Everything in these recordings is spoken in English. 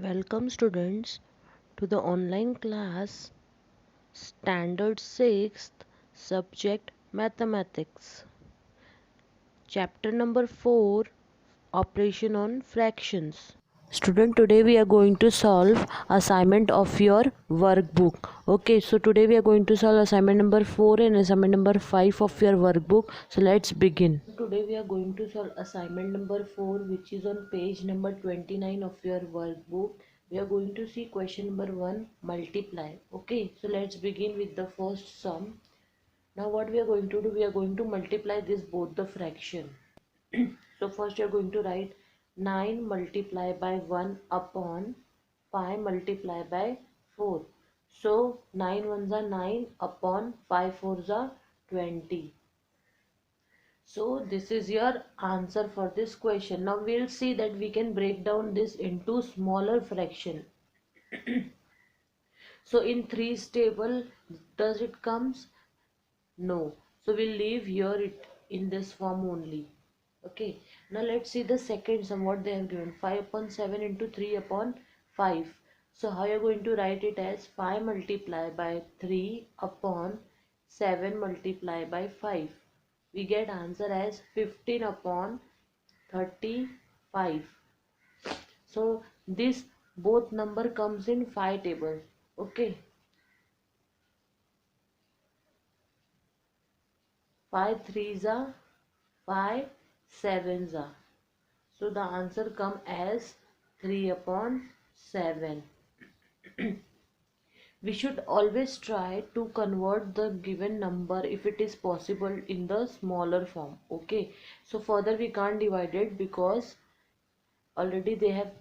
Welcome students to the online class Standard 6th subject Mathematics. Chapter number 4 Operation on Fractions. Student, today we are going to solve assignment of your workbook. Okay, so today we are going to solve assignment number 4 and assignment number 5 of your workbook. So let's begin. Today we are going to solve assignment number 4, which is on page number 29 of your workbook. We are going to see question number 1, multiply. Okay, so let's begin with the first sum. Now what we are going to do, we are going to multiply this both the fraction. So first you are going to write 9 multiplied by 1 upon 5 multiplied by 4. So 9 ones are 9 upon 5 fours are 20. So this is your answer for this question. Now we'll see that we can break down this into smaller fraction. So in 3's table, does it comes? No. So we'll leave here it in this form only. Okay. Now let's see the second sum what they have given. 5 upon 7 into 3 upon 5. So how you're going to write it as 5 multiplied by 3 upon 7 multiplied by 5. We get answer as 15 upon 35. So this both number comes in 5 table. Okay. 5 threes are 5 sevens are. So the answer come as 3 upon 7. We should always try to convert the given number if it is possible in the smaller form. Okay. So further we can't divide it because already they have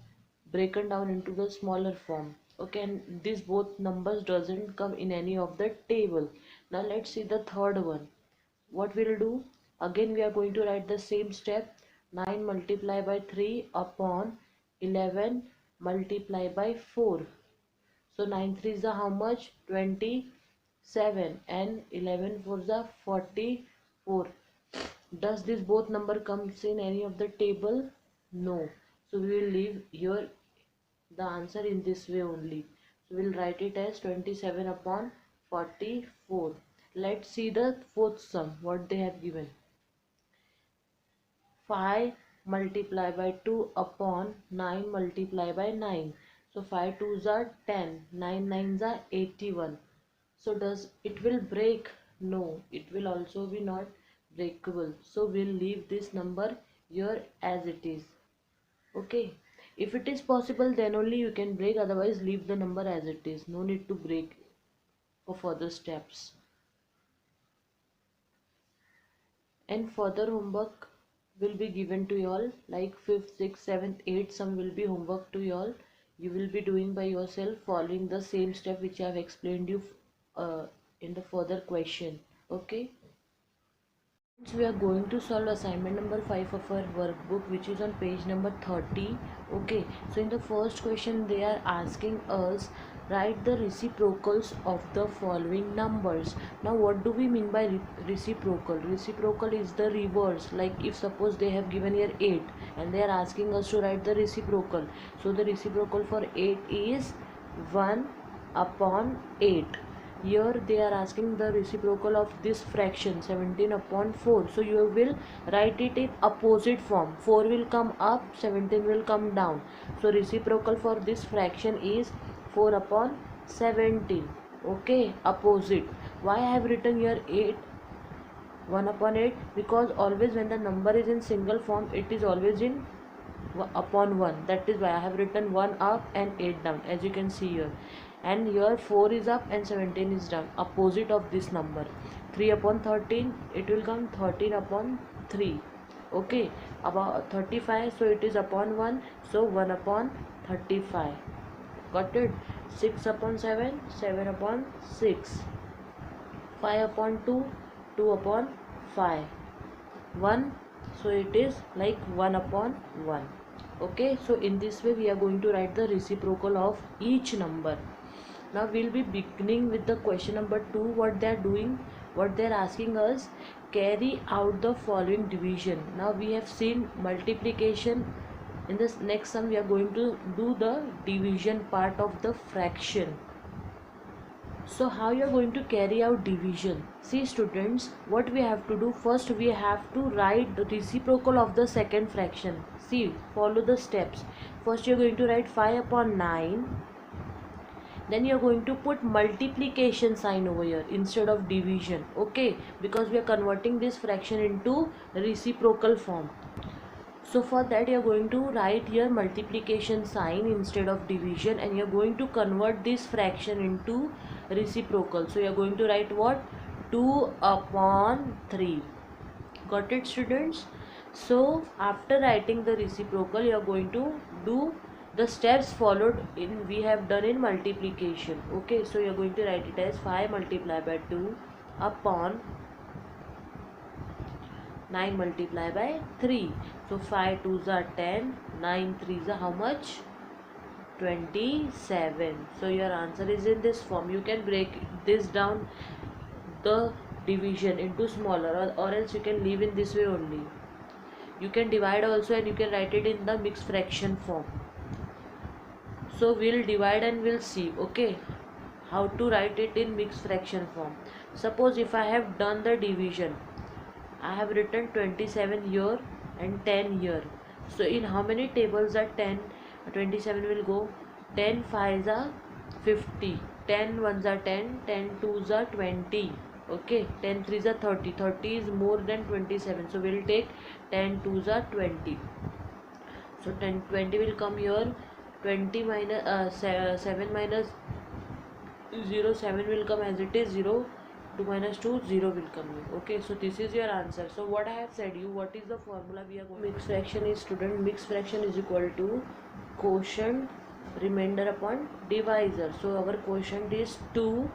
broken down into the smaller form. Okay, and these both numbers doesn't come in any of the table. Now let's see the third one. What we'll do, again we are going to write the same step. 9 multiplied by 3 upon 11 multiplied by 4. So 9 threes are how much? 27 and 11 fours are 44. Does this both number comes in any of the table? No. So we will leave here the answer in this way only. So we'll write it as 27 upon 44. Let's see the fourth sum, what they have given. 5 multiplied by 2 upon 9 multiplied by 9. So 5 twos are 10, 9 nines are 81. So does it will break? No, it will also be not breakable. So we'll leave this number here as it is. Okay. If it is possible, then only you can break, otherwise leave the number as it is. No need to break for further steps. And further homework will be given to you all, like 5th, 6th, 7th, 8th, some will be homework to you all. You will be doing by yourself following the same step which I have explained you in the further question. Okay. We are going to solve assignment number 5 of our workbook, which is on page number 30. Okay, so in the first question they are asking us write the reciprocals of the following numbers. Now what do we mean by reciprocal? Reciprocal is the reverse. Like if suppose they have given here 8 and they are asking us to write the reciprocal. So the reciprocal for 8 is 1 upon 8. Here they are asking the reciprocal of this fraction 17 upon 4. So you will write it in opposite form. 4 will come up, 17 will come down. So reciprocal for this fraction is 4 upon 17. Okay, opposite. Why I have written here 8? 1 upon 8, because always when the number is in single form, it is always in upon 1. That is why I have written 1 up and 8 down, as you can see here. And here 4 is up and 17 is down, opposite of this number. 3 upon 13, it will come 13 upon 3. Okay, about 35, so it is upon 1, so 1 upon 35. Got it? 6 upon 7, 7 upon 6. 5 upon 2, 2 upon 5. 1, so it is like 1 upon 1. Okay, so in this way we are going to write the reciprocal of each number. Now we'll be beginning with the question number 2. What they are doing, what they are asking us, carry out the following division. Now we have seen multiplication In this next sum we are going to do the division part of the fraction. So how you are going to carry out division? See students, what we have to do, first we have to write the reciprocal of the second fraction. See, follow the steps. First you are going to write 5 upon 9. Then you are going to put multiplication sign over here instead of division. Okay, because we are converting this fraction into reciprocal form. So for that you are going to write here multiplication sign instead of division, and you are going to convert this fraction into reciprocal. So you are going to write what? 2 upon 3. Got it students? So after writing the reciprocal you are going to do the steps followed in we have done in multiplication. Okay, so you are going to write it as 5 multiplied by 2 upon 9 multiplied by 3. So 5 2s are 10, 9 3s are how much? 27. So your answer is in this form. You can break this down the division into smaller, or else you can leave in this way only. You can divide also, and you can write it in the mixed fraction form. So we'll divide and we'll see, okay, how to write it in mixed fraction form. Suppose if I have done the division, I have written 27 here and 10 here. So in how many tables are 10? 27 will go. 10 5s are 50. 10 1s are 10. 10 2s are 20. Okay. 10 3s are 30. 30 is more than 27. So we'll take 10 2s are 20. So 20 will come here. 20 minus 7 minus 0, 7 will come as it is. 0 2 minus 2, 0 will come here. Okay, so this is your answer. So what I have said you, what is the formula we are going to? Mixed fraction is, student, mixed fraction is equal to quotient remainder upon divisor. So our quotient is 2,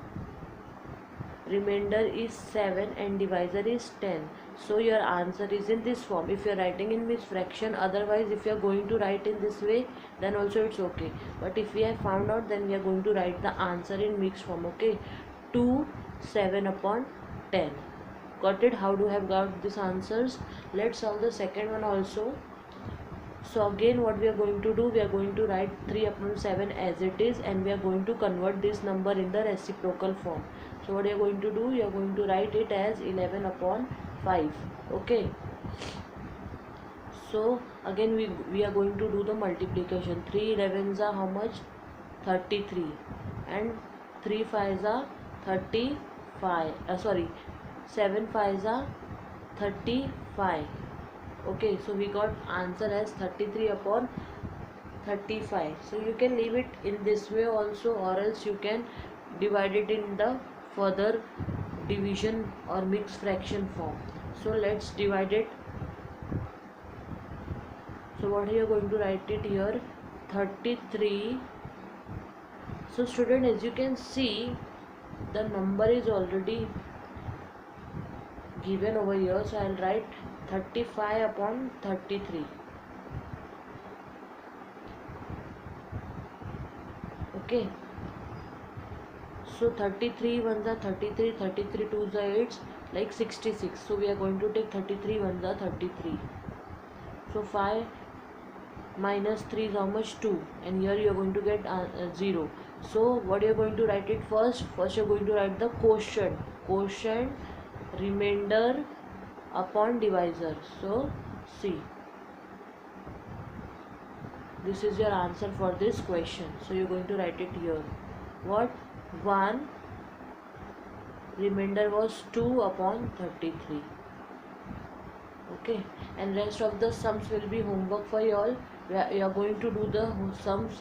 remainder is 7, and divisor is 10. So your answer is in this form if you are writing in mixed fraction. Otherwise if you are going to write in this way, then also it's okay. But if we have found out, then we are going to write the answer in mixed form. Okay, 2 7 upon 10. Got it? How do I have got these answers? Let's solve the second one also. So again what we are going to do, we are going to write 3 upon 7 as it is, and we are going to convert this number in the reciprocal form. So what you are going to do, you are going to write it as 11 upon 5. Okay, so again we are going to do the multiplication. 3 11s are how much? 33, and 3 5s are 35. 7 5s are 35. Okay, so we got answer as 33 upon 35. So you can leave it in this way also, or else you can divide it in the further division or mixed fraction form. So let's divide it. So what are you going to write it here? 33. So student, as you can see, the number is already given over here. So I'll write 35 upon 33. Okay, so 33 ones are 33, 33 twos are 8, like 66. So we are going to take 33 ones are 33. So 5 minus 3 is how much? 2, and here you are going to get 0. So what you are going to write it first? First you are going to write the quotient remainder upon divisor. So see, this is your answer for this question. So you're going to write it here. What? 1, remainder was 2 upon 33. Okay, and rest of the sums will be homework for you all. You are going to do the sums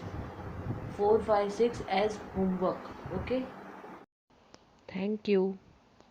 4 5 6 as homework. Okay, thank you.